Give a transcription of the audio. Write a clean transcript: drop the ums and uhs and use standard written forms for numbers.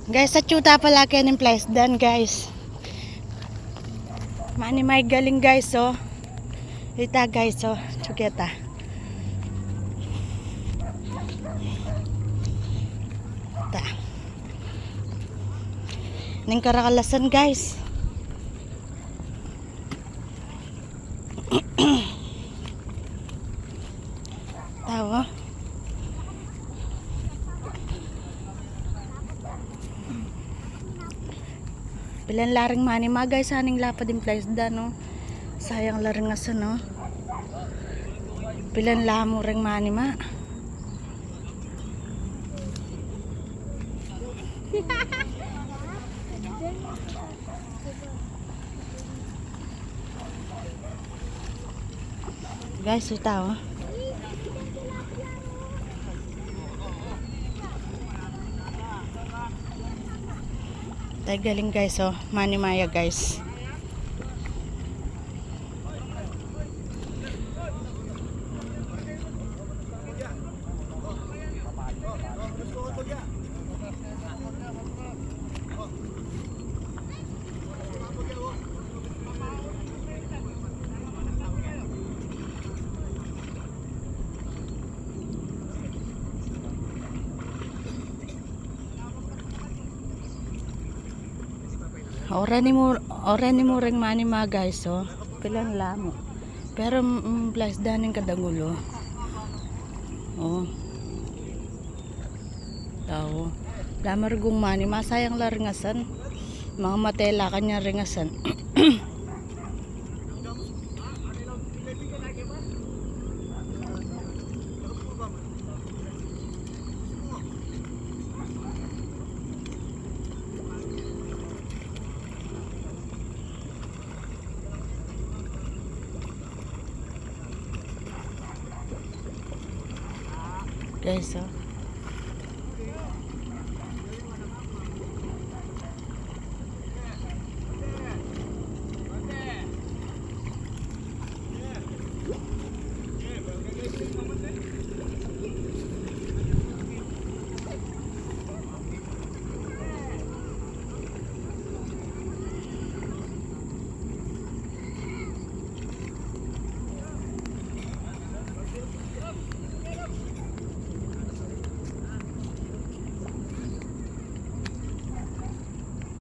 Guys, sa tsuta pala kayo ng place dan guys. Mani may galing guys oh. Ita guys oh. Tsuketa. Ita. Ning karakalasan guys. Tawa. Pilan laring mani ma guys aning lapad din place da no. Sayang laring aso no. Pilan lamo ring mani ma. Guys, ito oh. Tayo galing guys oh, mani maya guys. Ora ni mo ring mani mga guys oh. Pilan lamo. Pero plus daning kadangulo. Oh. Tao. Lamar gong mani masayang la ringasan. Mga matela kanya ringasan. Guys, oh.